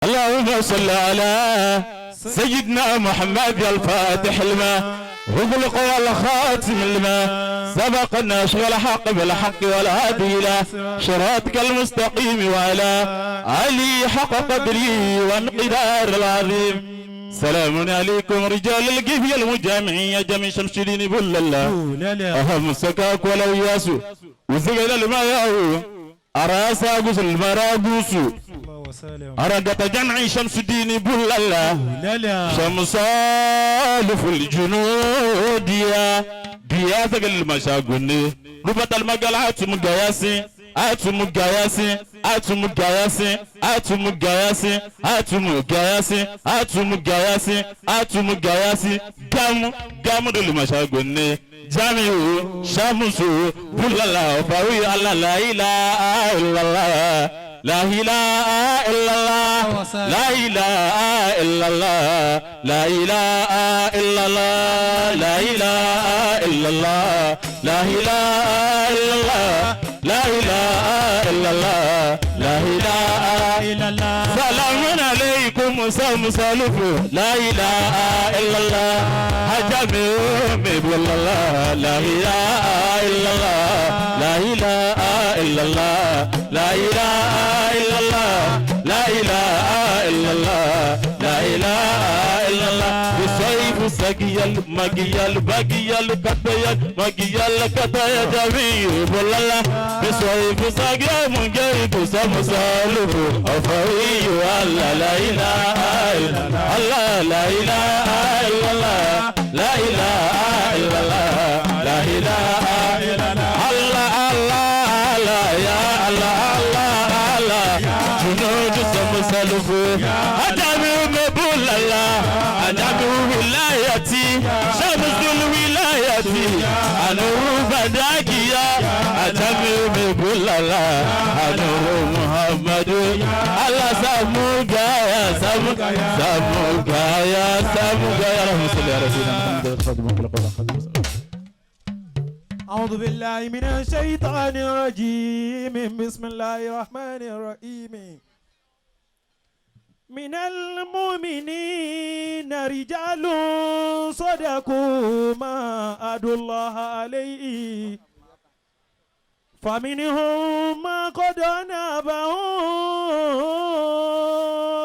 اللهم صل على سيدنا محمد الفاتح لما اغلق والخاتم لما سبق الناس والحق بالحق والهادي الى صراطك المستقيم وعلى علي حق قدري وانقدار العظيم. سلام عليكم رجال القفية المجامعية جميع شمس الدين بول الله أهم سكاك ولو ياسو وزغل الماياو أراسا غسل المراغوسو أرقة جمع شمس الدين بول الله شمس آلف الجنود يا بياثق المشاغني ربط المقالات مقياسي atumu gayasi atumu gayasi atumu gayasi atumu gayasi atumu gayasi atumu gayasi gamu dulu mashagunne jamiu shamusu bulala fawi alla la ilaha illallah la ilaha illallah la ilaha illallah la ilaha illallah la ilaha illallah la ilaha illallah لا إله إلا الله لا إله إلا الله سلام عليكم وسلف لا إله إلا الله حجمي بالله لا إله إلا الله لا إله إلا الله لا إله إلا الله لا إله إلا الله لا إله إلا الله بسيف سقيال مقيال بقيال كتيال مقيال كتيال جميل بالله بسيف سقيال مقيد سمسالف أفوي والله لا إله إلا الله لا إله إلا الله لا إله إلا الله لا إله إلا الله الله الله يا الله الله الله جنود سمسالف أجمع مبول الله أجمع ولايتي شمس الولايتي أنور فداكيا أجمع مبول الله أنور محمد الله سموكا يا سموكا سموكا يا سموكا يا رب صل على سيدنا محمد. أعوذ بالله من الشيطان الرجيم بسم الله الرحمن الرحيم. من المؤمنين رجال صدقوا ما عهدوا الله عليه فمنهم ما قضى نحبه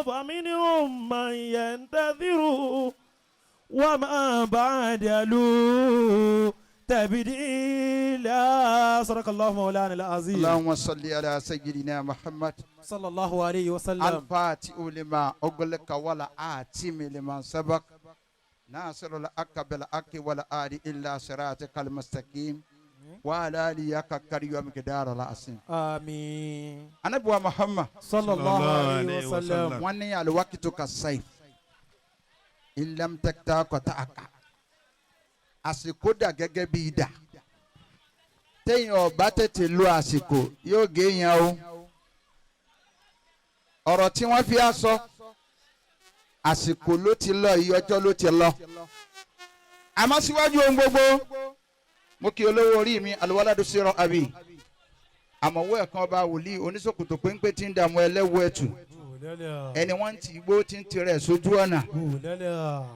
فمنهم من ينتظر وما بدلوا تبديلا. صدق الله مولانا العظيم. اللهم صل على سيدنا محمد صلى الله عليه وسلم. الفاتح لما أغلق ولا آتم لما سبق ناصر الحق بالحق ولا آل إلا صراطك المستقيم وعلى آله حق قدره ومقداره العظيم. آمين. النبي محمد صلى الله عليه وسلم. واني الوقت كالسيف إن لم تقطع قطعك. àsìkò dà gẹ́gẹ́ bí idà téèyàn ọba tètè lo àsìkò yóò gé yẹn o. ọ̀rọ̀ tí wọ́n fi aṣọ àsìkò ló ti lọ iye ọjọ́ ló ti lọ. àmọ́ síwájú ohun gbogbo mo kí olówó orí mi alwaladu sirọ àbí àmọ̀wọ́ ẹ̀kan ọba wòlíì oníṣòkòtò péńpé tí ń dààmú ẹlẹ́wọ̀ ẹ̀tù ẹni wọ́n ti igbó tí ń tirẹ̀ sójú ọ̀nà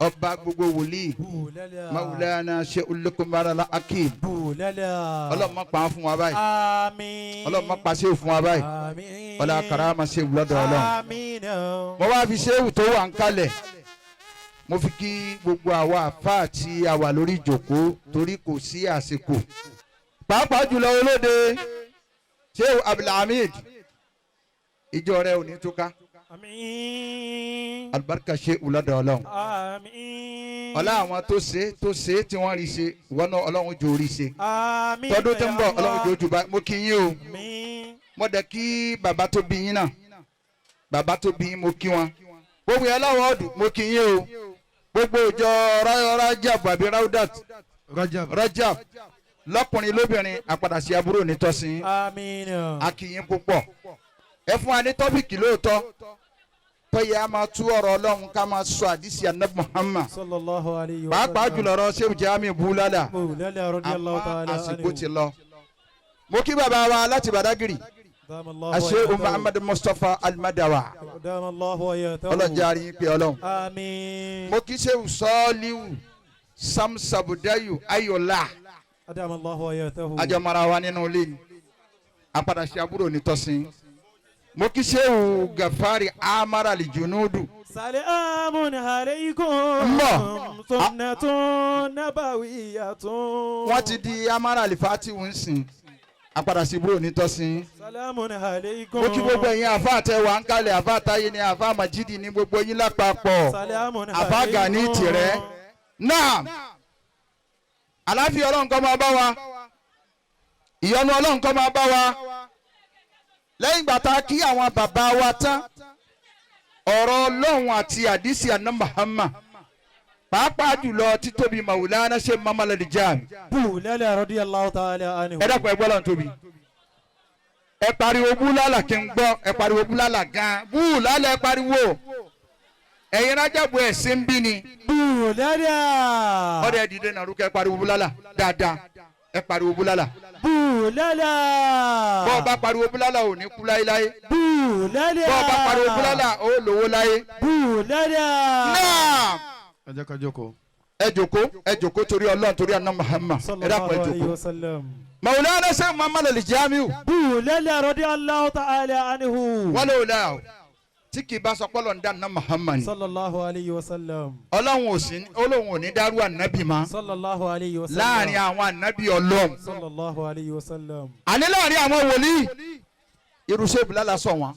ọba gbogbo wòlíì Maulana Sheikhul Luqmanul Hakim ọlọ́mọ pa á fún wa báyìí ọlọ́mọ pa ṣéwù fún wa báyìí ọlọ́ karama ṣéwù lọ́dọ̀ ọlọ́run mo wá fi ṣéwù tó wà ń kalẹ̀ mo fi kí gbogbo àwa àfáà tí a wà lórí ìjòkó torí kò sí àsìkò pàápàá jùlọ olóde Ṣéwù Abdulhamid ìjọ rẹ ò ní túká. Àmín. Alibarika ṣe wùlọ́dọ̀ ọlọ́run. Àmín. ọlá àwọn tó ṣe tí wọ́n rí ṣe wọ́n náà ọlọ́run jò rí ṣe. Àmín. tọdún tó ń bọ̀ ọlọ́run jò jù bá mo kí yín o. Àmín. mo dẹ̀ kí bàbá tó bí yín náà bàbá tó bí yín mo kí wọn. gbogbo yẹn láwọn ọdún mo kí yín o. gbogbo ìjọ Rajab àbí Rajab lọ́kùnrin lóbìnrin àpàdásí àbúrò nítòsí. Àmín. a kí yín púpọ̀. ẹ fún wa ní tọ́pìkì lóòótọ́ tọ́yẹ a máa tú ọ̀rọ̀ ọlọ́run ká máa sọ àdìsí anabi Muhammad sallallahu alayhi wa sallam. pàápàá jùlọ ọ̀rọ̀ Ṣéwù Jamiu Bulala Bulala radiyallahu ta'ala àmọ́ àsìkò anhu. ti lọ. mo kí bàbá wa láti Badagiri دام الله الشيخ ويته. محمد مصطفى المدوى دام الله ويته. ọlọ́jà rí pé ọlọ́run. آمين. mo kí ṣéwù sọ́ọ́líwù samsabudayu ayọ̀lá دام الله ويته. ajọmọ́ra wa nínú ilé ni apàdásí àbúrò nítòsí. mo kí ṣéwù gàfárì amara lìjùnúdù. سلام عليكم الله. سنة نبوية. wọ́n ti di amara alifati ń sìn apàdásí àbúrò nítòsí. سلام عليكم. mo kí gbogbo ẹ̀yin àfa àtẹwà ń kalẹ̀ àfa àtayé ni àfa àmàjídì ní gbogbo yín lápapọ̀. سلام عليكم. àfa gani tirẹ̀. náà àlàáfíà ọlọ́run kó máa bá wa ìyọ́nú ọlọ́run kó máa bá wa lẹ́yìn ìgbà tá a kí àwọn bàbá wa tán ọ̀rọ̀ ọlọ́run àti àdìsí àná Muhammad pàápàá jùlọ títóbi Maulana ṣe mamaladi jam بولال رضي الله تعالى عنه. ẹ dákun ẹ gbọ́ lọ́n tóbi ẹ pariwo búlálà kí n gbọ́ ẹ pariwo búlálà gan búlálà ẹ pariwo ẹ̀yin rájàbù ẹ̀sìn ń bí ni بولال. ọ̀dẹ̀ dìde nàrúkẹ́ ẹ pariwo búlálà dáadáa ẹ pariwo búlálà. بولال. bọ́ ọ bá pariwo búlálà ò ní kú láéláé بولال. bọ́ ọ bá pariwo búlálà ó lówó láyé. بولال. náà ẹ jẹ́ ká jókòó. ẹ jòkó torí ọlọ́run torí àná Muhammad ẹ صلى dákun ẹ الله عليه jòkó. وسلم. Maulana Sheikh Muhammad al-Jamiu بولال رضي الله تعالى عنه. wọ́n lè wòlá o tí kì í bá sọ pọ́lọ̀ ń dá àná Muhammad صلى الله عليه وسلم. ọlọ́run ò sí olóhùn ò ní dárú ànábì ma صلى الله عليه وسلم. láàrin àwọn ànábì ọlọ́run صلى الله عليه وسلم. àní láàrin àwọn wòlíì irúṣẹ́ bùlálà sọ wọn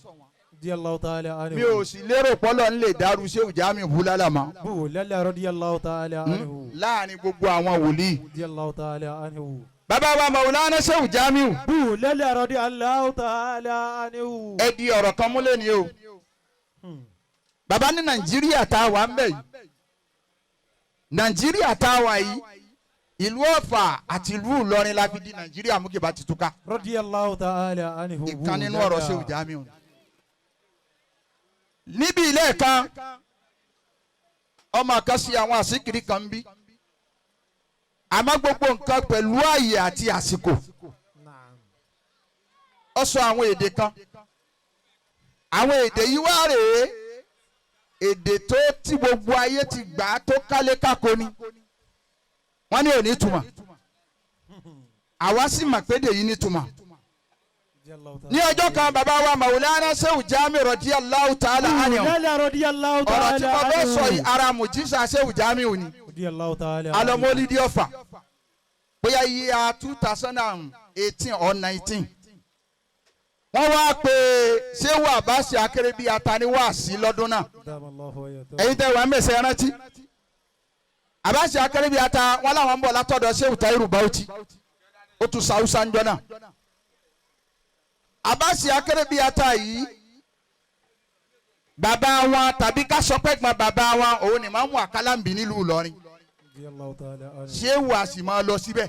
رضي الله تعالى عنه. mi ò sì lérò pọ́lọ̀ ń lè dárú Sheikh Jamiu bùlálà ma بولال رضي الله تعالى عنه. láàrin gbogbo àwọn wòlíì. رضي الله تعالى عنه. bàbá wa Maulana Sheikh Jamiu بولال رضي الله تعالى عنه. ẹ di ọ̀rọ̀ kan múlẹ̀ ni o bàbá ní Nàìjíríà tá a wà ń bẹ̀ yìí Nàìjíríà tá a wà yìí ìlú Ọ̀fà àti ìlú Ìlọrin la fi di Nàìjíríà mú kí bá ti túká رضي الله تعالى عنه. ìkan nínú ọ̀rọ̀ Sheikh Jamiu níbi ilé kan ọmọ kan sí àwọn àsìkiri kan ń bí àmọ́ gbogbo nǹkan pẹ̀lú ààyè àti àsìkò نعم. ó sọ àwọn èdè kan àwọn èdè yìí wá rèé èdè tó tí gbogbo ayé ti gbà á tó kálé kákó ni wọ́n ní ò ní túmọ̀ àwa sì mà pé èdè yìí ní túmọ̀ رضي الله ní تعالى. ọjọ́ kan bàbá wa Maulana Sheikh Jamiu radiyallahu ta'ala anhu بولال رضي الله ọ̀rọ̀ tí تعالى mo fẹ́ sọ yìí عنه. ara mùjísà Sheikh Jamiu ni رضي الله تعالى عنه. alọ́mọ́lídìí Ọ̀fà bóyá yíya 2018 or 19 wọ́n wá pé Sheikh Abbas Akérèbí ataniwáàsí lọ́dún náà دام الله ويته. ẹ̀yin tẹ́ wà mẹ́sẹ̀ rántí Abbas Akérèbí ata wọn làwọn ń bọ̀ látọ̀dọ̀ Sheikh Tahiru Bauchi ó tún sàwùsà ń jọ náà Abbas Akérèbí ata yìí bàbá wọn tàbí ká sọ pé gbọ́n bàbá wọn òun ni máa ń mú àkàlàǹbì nílùú Ìlọrin رضي الله تعالى عنه. Sheikh a sì máa lọ síbẹ̀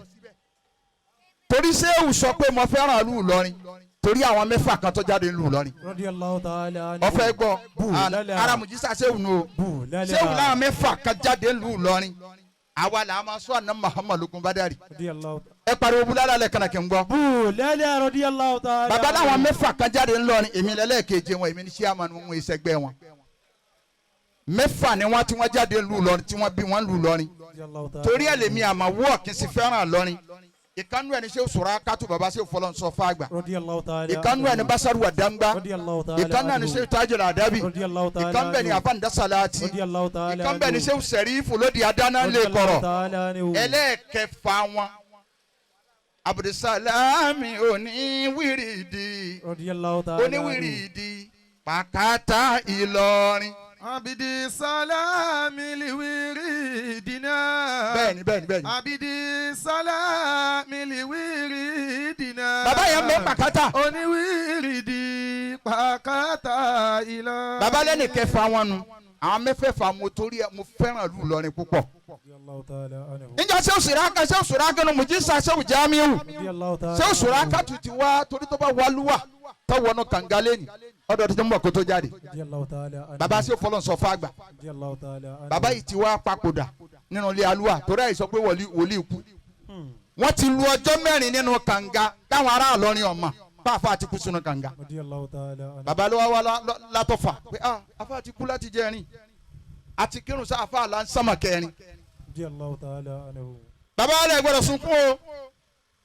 torí Sheikh sọ pé mo fẹ́ràn ìlú Ìlọrin torí àwọn mẹ́fà kan tó jáde nílùú Ìlọrin رضي الله تعالى عنه. ọ̀fẹ́ gbọ́ Bùlálà. ara mùjísà Sheikh nù o بولال. Sheikh láwọn mẹ́fà kan jáde nílùú Ìlọrin àwa là á máa sọ àná Muhammad lókun Badari رضي الله. ẹ pariwo búlálà lẹ́ẹ̀kan kí n gbọ́ بولال رضي الله تعالى bàbá عنه. láwọn mẹ́fà kan jáde ńlọrin èmi lẹ́lẹ́kejì wọn èmi ní chairman wọn ìṣẹ́gbẹ́ wọn mẹ́fà ni wọ́n tí wọ́n jáde nílùú Ìlọrin tí wọ́n bí wọ́n nílùú Ìlọrin رضي الله تعالى. torí ẹ̀ lèmi àmà wọ́ọ̀ kí n sì fẹ́ràn Ìlọrin ìkànnú ẹni Sheikh Surakatu bàbá Sheikh Fọlọ́nsọ Fàgbà رضي الله تعالى. ìkànnú ẹni Basaru Adangba رضي الله تعالى. ìkànnú ẹni عنه. Sheikh Tajul Adabi رضي الله تعالى. ìkànnú ẹni عنه. Afanda Salati رضي الله تعالى. ìkànnú ẹni عنه. Sheikh Serifu lóde adáná رضي lè الله kọ̀rọ̀ تعالى عنه. ẹlẹ́ẹ̀kẹfà wọn Abdulsalami oníwìrìdì رضي الله تعالى. عنه. oníwìrìdì pàkátà Ìlọrin. Abidi salami liwiridina. bẹ́ẹ̀ni. Abidi salami liwiridina. bàbá yẹn mẹ́ pàkátà. Oníwìrìdì pàkátà Ìlọrin. bàbá lẹ́nu kẹfà wọn nu àwọn mẹ́fẹ̀ẹ̀fà mo torí ẹ mo fẹ́ràn ìlú Ìlọrin púpọ̀. رضي الله تعالى عنه. níjà Sheikh Suraka nu mùjísà Sheikh Jamiu رضي الله تعالى. Sheikh Suraka tu ti wá torí tó bá wàlúwà tó wọnú kàngálẹ́nì ọdọ tó ń bọ̀ kó tó jáde. رضي الله تعالى عنه. bàbá Sheikh Fọlọ́nsọ Fàgbà رضي الله تعالى عنه. bàbá yìí ti wá papòdà nínú ilé alúwà torí àìsọ pé wòlíì kú. wọ́n ti lu ọjọ́ mẹ́rin nínú kànga táwọn ará Ìlọrin ọ̀mà pàfà àti kú sínú kànga radiyallahu ta'ala anhu. bàbá ló wá wá látọ̀fà pé àfà àti kú láti jẹrin àti kírun sí àfà là ń sàmà kẹrin radiyallahu ta'ala anhu. bàbá wa lẹ gbọ́dọ̀ sunkún o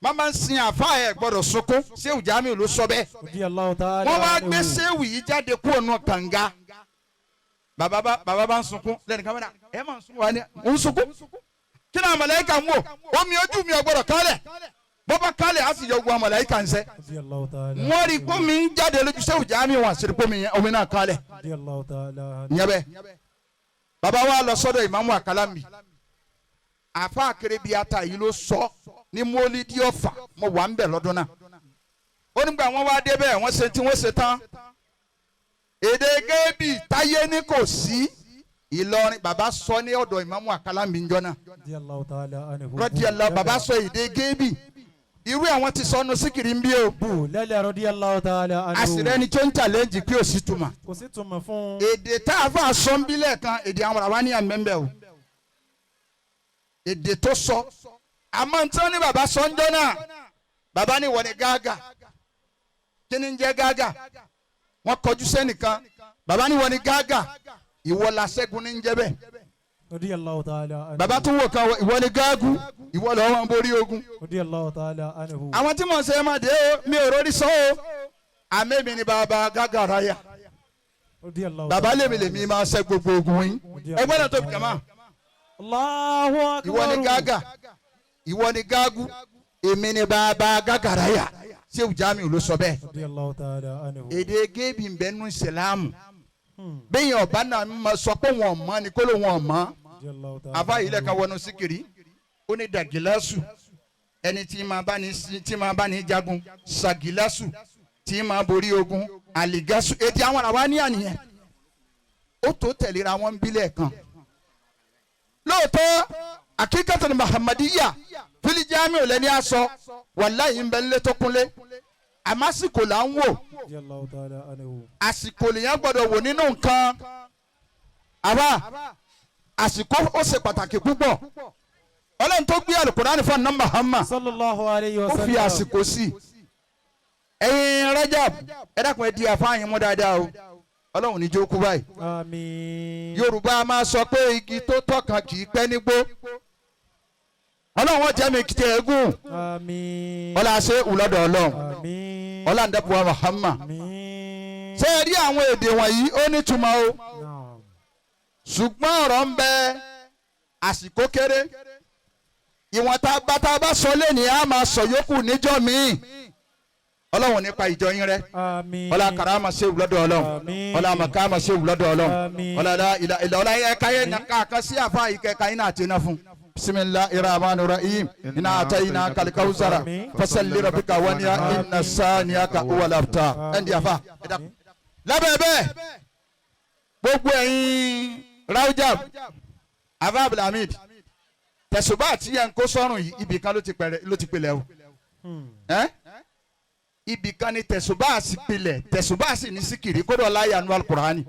màmá ń sin àfà ẹ gbọ́dọ̀ sunkún Ṣéwù Jamiu ló sọ bẹ́ẹ̀ radiyallahu ta'ala wọ́n wá anhu. gbé Ṣéwù yìí jáde kúrò nù kànga bàbá bá ń sunkún lẹ́nu kan mẹ́ta ẹ máa ń sunkún wa ni ń sunkún kí ni àwọn màláíkà ń wò omi ojú mi ò gbọ́dọ̀ kálẹ̀ bọ́bá kálẹ̀ á sì yọ gbogbo àwọn màláíkà ń sẹ́ radiyallahu ta'ala. wọ́n rí gómi ń jáde lójú Ṣéwù Jamiu wọn àṣírí gómi yẹn omi náà kálẹ̀ radiyallahu ta'ala anhu. ìyẹn bẹ́ẹ̀ bàbá wa lọ sọ́dọ̀ ìmáàmù àkàlámì àfa àkèrèbí ata yìí ló sọ ní mólídìí Ọ̀fà mo wà ń bẹ̀ lọ́dún náà ó nígbà wọn wá débẹ̀ wọ́n ṣe tí wọ́n ṣe tán èdè gébì táyé ní kò sí Ìlọrin bàbá sọ ní ọ̀dọ̀ ìmáàmù àkàlámì ńjọ́ náà radiyallahu ta'ala anhu. radiyallahu bàbá sọ èdè gébì irú àwọn ti sọnù síkìrì ń bí o bù lẹ́lẹ̀ radiyallahu ta'ala anhu. àṣìrẹ́ ni tó ń challenge pé ò sí tuma kò sí túmọ̀ fún. èdè tá a fà sọ ń bílẹ̀ kan èdè àwọn ará wa ní àmẹ́mbẹ́ o èdè tó sọ àmọ́ ntí ní bàbá sọ ń jọ náà bàbá ní wọ́n ní gáàgà kí ni ń jẹ́ gáàgà wọ́n kọjú sẹ́nìkan bàbá ní wọ́n ní gáàgà ìwọ la ṣẹ́gun ní ń jẹ́ bẹ́ẹ̀ radiyallahu ta'ala anhu. bàbá tún wò kan ìwọ ní gáàgù ìwọ lọ́wọ́ wọn borí ogun radiyallahu ta'ala anhu. àwọn tí mò ń ṣe é máa dé o mi ò rórí sọ o àmẹ́mi ni bàbá gáàgà ráyà radiyallahu bàbá ta'ala lèmi máa ṣẹ́ gbogbo ogun yín ẹgbẹ́ náà tóbi jàmá. Allahu akbar. ìwọ ni gágà ìwọ ni gágù èmi ni bàbá gágàráyà Ṣéwù Jamiu ló sọ bẹ́ẹ̀ radiyallahu ta'ala anhu. èdè géèbì ń bẹ nínú ìsìlámù bẹ́ẹ̀ yẹn ọba náà ma sọ pé wọn mọ ni kó ló wọn mọ radiyallahu ta'ala. àfa yìí lẹ́ka wọnú síkìrì ó ní dàgílásù ẹni tí máa bá ní jagun sàgílásù tí máa borí ogun àlìgásù èdè àwọn àwa ní àníyàn ó tó tẹ̀léra wọn bílẹ̀ kan lóòótọ́ akíkàtà ní Muhammadiyya fili Jamiu lẹ́ni aṣọ wàláyé ń bẹ nílé tó kúnlé àmọ́ àsìkò là ń wò radiyallahu ta'ala anhu. àsìkò lèyàn gbọ́dọ̀ wò nínú nǹkan àbá àsìkò ó ṣe pàtàkì púpọ̀ Ọlọ́run tó gbé Al-Qur'ani fún ọ̀nà Muhammad sallallahu alayhi wa ó sallam. fi àsìkò sí ẹ̀yin Rajab ẹ dákun ẹ di àfáàyàn mú dáadáa o Ọlọ́run ní jókòó báyìí. àmín. Yorùbá máa sọ pé igi tó tọkàn kì í pẹ́ nígbó Ọlọ́run wọn jẹ́ mi kìtẹ́ ẹ̀gún àmín. ọlá ṣe ìwúlọ́dọ̀ Ọlọ́run àmín. ọlá ń dẹ́pọ̀ Muhammad àmín. ṣé ẹ rí àwọn èdè wọ̀nyí ó nítumọ̀ o Naam. ṣùgbọ́n ọ̀rọ̀ ń bẹ àsìkò kéré ìwọ̀n tá a bá sọ lẹ́ni a máa sọ yòókù níjọ́ míì Ọlọ́run nípa ìjọ yín rẹ àmín. ọlá karama ṣe ìwúlọ́dọ̀ Ọlọ́run Àmín. ọlá makama ṣe ìwúlọ́dọ̀ Ọlọ́run Àmín. ọlá ilà ọlá ẹ̀ka yẹn kàkà sí àfa ìkẹka yín náà ti ná fún. bisimilahi rahman rahim ina atayina kalikawusara fasalli rabbika waniya inna saniyaka uwalabta ẹndi afa lábẹ́ bẹ́ẹ̀ gbogbo ẹ̀yin Rajab afa abdulhamid tẹ̀sùbá àti yẹn kó sọ́run yìí ibì kan ló ti pilẹ̀ o ibì kan ni tẹ̀sùbá sì pilẹ̀ tẹ̀sùbá sì ní síkìrì kó dọ̀ láyé anu alukurani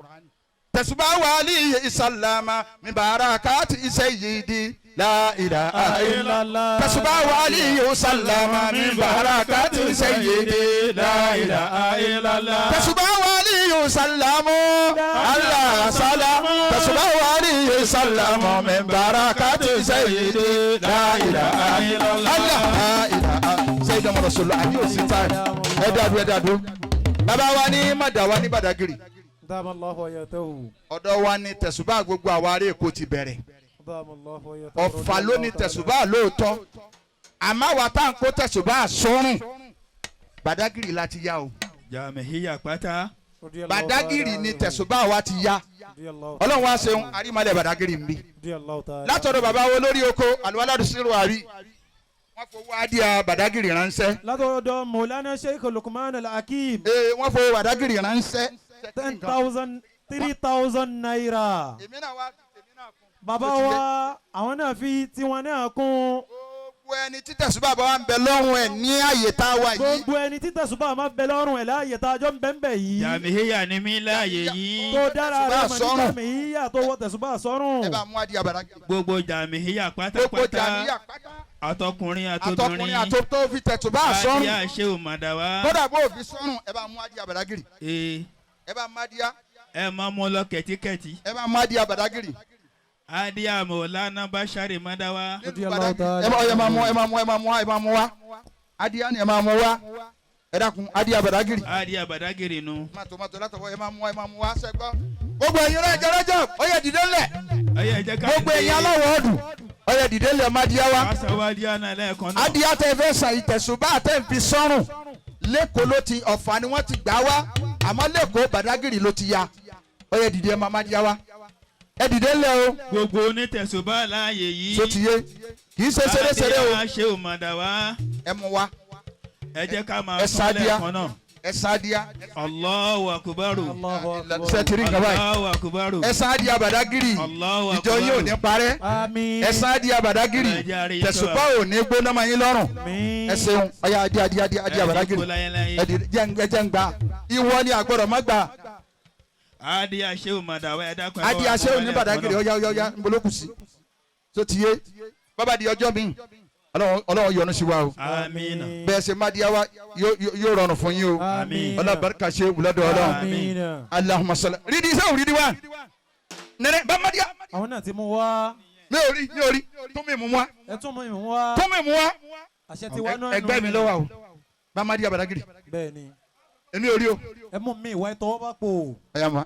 tẹ̀sùbá wàhálì ìsàlámà mibarakati ìsẹ̀yìdì la ilaha illallah tẹ̀sùbá wàhálì ìsàlámà mibarakati ìsẹ̀yìdì la ilaha illallah tẹ̀sùbá wàhálì ìsàlámù allah salam tẹ̀sùbá wàhálì ìsàlámù mibarakati ìsẹ̀yìdì la ilaha illallah allah sẹ́yìn ọmọ rẹ̀ sọ̀rọ̀ àbí òsì táì ẹ dàdú bàbá wa ní màdà wa ní Badagiri Damallahu ayatahu. ọ̀dọ̀ wa ní tẹ̀sùbá gbogbo àwa ará Èkó ti bẹ̀rẹ̀ Damallahu ayatahu. Ọ̀fà ló ní tẹ̀sùbá lóòótọ́ àmọ́ àwa tá à ń kó tẹ̀sùbá sọ́rùn Badagiri la ti yá o Jamihiya pátá. Badagiri ní tẹ̀sùbá wa ti yá Ọlọ́run wa ṣeun àrímọ́lẹ̀ Badagiri ń bí látọ̀dọ̀ bàbá wo lórí oko Alwaladu Siru àrí wọ́n fowó adìyà Badagiri ránṣẹ́. látọ̀dọ̀ Maulana Sheikh Lukman Al-Hakim. wọ́n fowó Badagiri ránṣẹ́. 10,000 3,000 naira. èmi náà wá èmi náà kún. bàbá wa àwọn náà fi tiwọn náà kún. gbogbo ẹni tí tẹ̀sùbà bá wà ń bẹ lọ́rùn ẹ̀ ní àyè tá a wà yìí. gbogbo ẹni tí tẹ̀sùbà máa ń bẹ lọ́rùn ẹ̀ láàyè tá a jọ ń bẹ ń bẹ yìí. jàmíhíyà ni mí láàyè yìí. tó dára rẹ̀ mọ̀ ní jàmíhíyà tó wọ tẹ̀sùbà sọ́rùn. ẹ bá mú adìyẹ Badagry. gbogbo jàmíhíyà gbogbo pátápátá jàmíyà pátá. àtọkùnrin àtọkùnrin àtobìnrin àtòtò fi tẹ̀sùbà sọ́rùn. adìyà ṣe ò màdàwá. kódà bó fi sọ́rùn ẹ bá mú adìyẹ Badagry. ẹ bá mú adìyẹ. ẹ máa mú lọ kẹ̀tíkẹ̀tí. ẹ bá mú adìyẹ Badagry. adìyà Maulana Bashari Madawa. ẹ máa mú wa adìyẹ ni ẹ máa mú wa ẹ dákun adìyẹ Badagry. adìyà Badagry nu. màtòmátò látọwọ́ ẹ máa mú wa sẹ́gbọ́. gbogbo ẹ̀yin rẹ́jọ́ ó yẹ dìde ńlẹ̀. gbogbo ẹ̀yin aláwọ̀ ọdún ó yẹ dìde ńlẹ̀ má díá wa. adìyẹ tẹ fẹ́ sàn ìtẹ̀sùbá tẹ̀ ń fi sọ́rùn lẹ́kọ̀ọ́ ló ti Ọ̀fà ni wọ́n ti gbà wá àmọ́ lẹ́kọ̀ọ́ Badagry ló ti ya ó yẹ dìde má díá wa. ẹ dìde ńlẹ̀ o. gbogbo onítẹ̀sùbá láàyè yìí. so ti yé kì í ṣe ṣeré o. adìyà ṣe ò màdàwá. ẹ mú wa. ẹ jẹ́ ká máa sọ lẹ́ẹ̀kan náà. ẹ sáadìyà. Allahu akubaru. sẹ́tìrì nǹkan báyìí. Allahu akubaru. ẹ sáadìyà Badagry. Allahu ìjọ akubaru. yín ò ní parẹ́. àmín. ẹ sáadìyà Badagry. tẹ̀sùbá ò ní gbóná mọ́ yín lọ́rùn. ẹ ṣeun ọ̀yà adìyà Badagry. ẹ jẹ́ ń gbà. ìwọ ni àgbọ̀dọ̀ má gbà. adìyà ṣe ò màdàwá ẹ dákun. adìyà ṣe ò ní Badagry ọ̀yà ń bolókù sí. so ti yé bàbá di ọjọ́ mi Ọlọ́run yọ́nú sí wa o. àmín. bẹ́ẹ̀ ṣe má di wa yóò rọrùn fún yín o. àmín. Ọlọ́run barika ṣe wùlọ́dọ̀ Ọlọ́run. àmín. Allahumma salli. rídìí sẹ́wọ̀n rídìí wa. nẹ́nẹ́ bá má di ya. àwọn náà ti mú wá. mi ò rí tún mi mú wa. ẹ tún mú ìmú wá. tún mi mú wa. àṣẹ ti wá náà. ẹgbẹ́ mi ló wà o. bá má di ya Badagry. bẹ́ẹ̀ ni. èmi ò rí o. ẹ mú mi ìwà ìtọ́wọ́ bá pò. ẹ yà mọ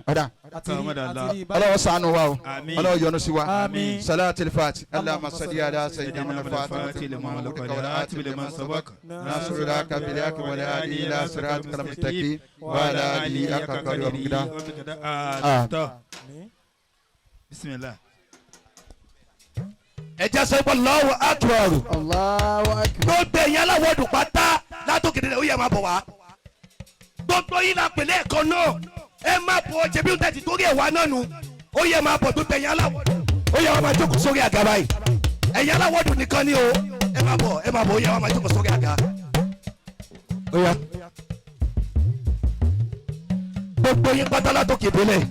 ọ̀dà. àti Ọlọ́run ṣàánú wa o. Àmín. Ọlọ́run yọ́nú sí wa. àmín. salatul fati. Allahumma salli ala sayyidina Muhammad الفاتح لما ملك والآتي لما سبق ناصر لك بالحق والهادي إلى صراطك المستقيم وعلى آله حق قدره ومقداره. بسم الله. ẹ jẹ́ sọ pé Allahu Akbar. Allahu akbar. gbogbo ẹ̀yin aláwọ̀dù pátá látòkè délẹ̀ ó yẹ máa bọ̀ wá. gbogbo yín la pèlè ẹ̀kan náà ẹ má bọ̀ jẹ̀bi oúnjẹ ti torí ẹ̀ wá náà nu ó yẹ máa bọ̀ gbogbo ẹ̀yin aláwọ̀dù ó yẹ wá máa jókòó sórí àga báyìí ẹ̀yin aláwọ̀dù nìkan ni o ẹ má bọ̀ ó yẹ wá máa jókòó sórí àga. ó yá gbogbo yín pátá látòkè délẹ̀